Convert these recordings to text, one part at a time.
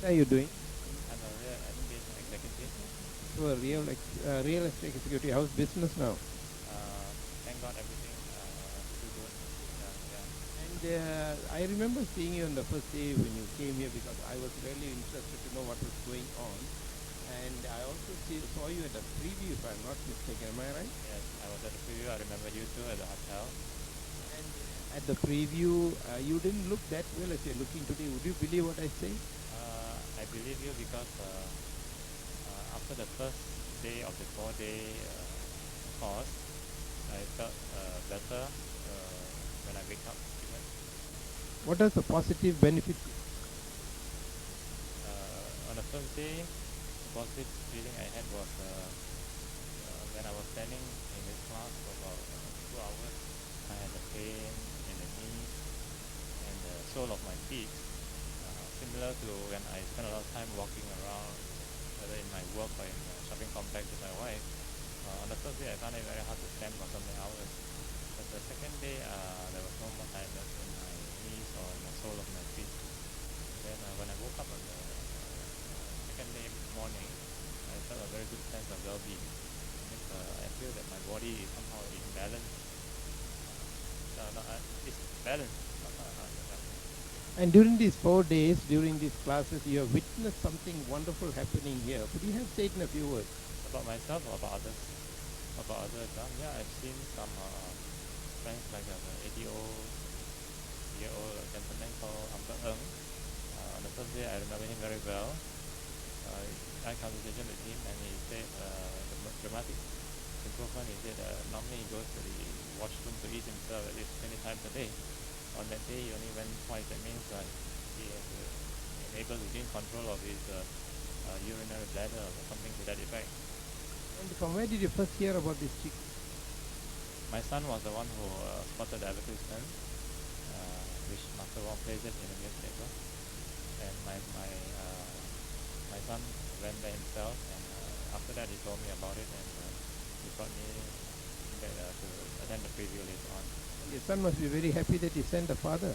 What are you doing? I'm a real estate executive. So a real estate executive. How's business now? Thank God everything too good. Yeah. And I remember seeing you on the first day when you came here because I was really interested to know what was going on. And I also saw you at the preview, if I'm not mistaken. Am I right? Yes, I was at the preview. I remember you too at the hotel. And at the preview, you didn't look that well as you're looking today. Would you believe what I say? I believe you because after the first day of the 4-day course, I felt better when I wake up. Even. What are the positive benefits? On the first day, the positive feeling I had was when I was standing in this class for about 2 hours. I had a pain in the knees and the sole of my feet, similar to when I spend a lot of time walking around, whether in my work or in the shopping complex with my wife. On the first day, I found it very hard to stand for so many hours. But the second day, there was no more tiredness in my knees or in the sole of my feet. Then when I woke up on the second day morning, I felt a very good sense of well-being. I feel that my body is somehow in balance. It's balanced. And during these 4 days, during these classes, you have witnessed something wonderful happening here. Could you have said in a few words? About myself or about others? About others, yeah, I've seen some friends like an 80-year-old gentleman called Uncle Ng. On the first day, I remember him very well. I had a conversation with him and he said the dramatic improvement. He said normally he goes to the washroom to eat himself at least 20 times a day. On that day, he only went twice. That means he has been able to gain control of his urinary bladder or something to that effect. And from where did you first hear about this chick? My son was the one who spotted the advertisement, which Master Wong placed it in the newspaper. And my son went there himself, and after that he told me about it, and he brought me back to attend the preview later on. Your son must be very happy that he sent a father.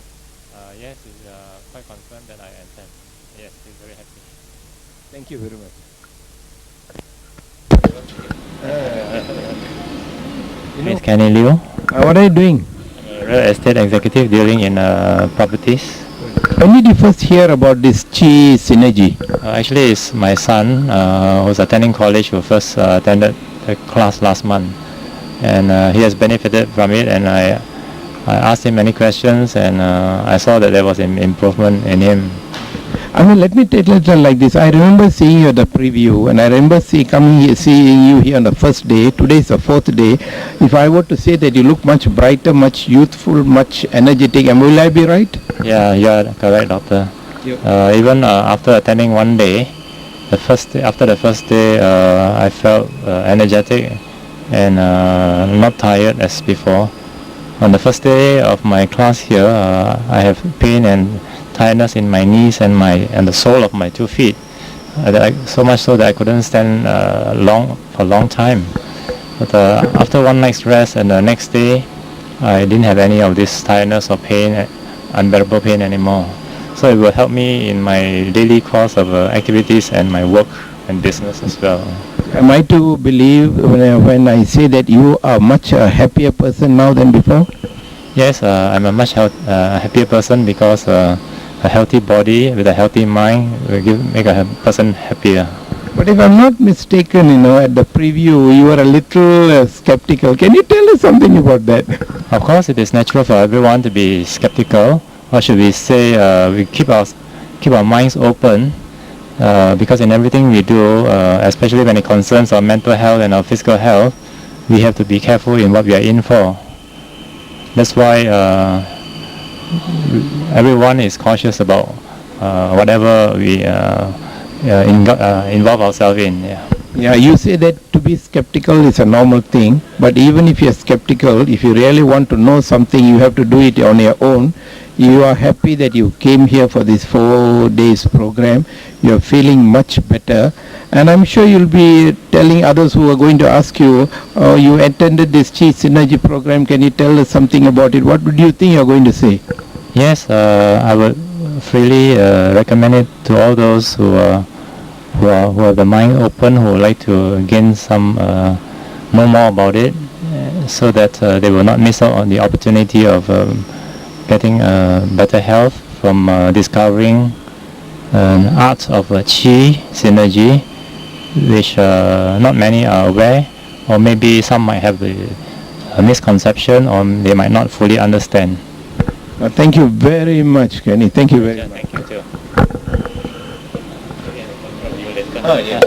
Yes, he's quite concerned that I attend. Yes, he's very happy. Thank you very much. Miss Kenny Liu. What are you doing? I'm a real estate executive dealing in properties. When did you first hear about this Chi Synergy? Actually, it's my son who's attending college who first attended the class last month. And he has benefited from it, and I asked him many questions, and I saw that there was an improvement in him. I mean, let me take it like this. I remember seeing you at the preview, and I remember seeing you here on the first day. Today is the fourth day. If I were to say that you look much brighter, much youthful, much energetic, will I be right? Yeah, you are correct, doctor. Even after attending one day, after the first day, I felt energetic and not tired as before. On the first day of my class here, I have pain and tiredness in my knees and the sole of my 2 feet. So much so that I couldn't stand for a long time. But after one night's rest and the next day, I didn't have any of this tiredness or pain, unbearable pain anymore. So it will help me in my daily course of activities and my work and business as well. Am I to believe when I say that you are much happier person now than before? Yes, I'm a much happier person because a healthy body with a healthy mind will make a person happier. But if I'm not mistaken, at the preview, you were a little skeptical. Can you tell us something about that? Of course, it is natural for everyone to be skeptical. Or should we say, we keep our minds open because in everything we do, especially when it concerns our mental health and our physical health, we have to be careful in what we are in for. That's why everyone is cautious about whatever we involve ourselves in. Yeah, you say that to be skeptical is a normal thing, but even if you're skeptical, if you really want to know something, you have to do it on your own. You are happy that you came here for this 4 days program. You're feeling much better, and I'm sure you'll be telling others who are going to ask you, you attended this Chi Synergy program, can you tell us something about it? What would you think you're going to say? Yes, I would freely recommend it to all those who have the mind open, who would like to gain some know more about it, so that they will not miss out on the opportunity of getting better health from discovering art of Qi synergy, which not many are aware, or maybe some might have a misconception, or they might not fully understand. Thank you very much, Kenny. Thank you very much. Thank you too. Oh, yeah.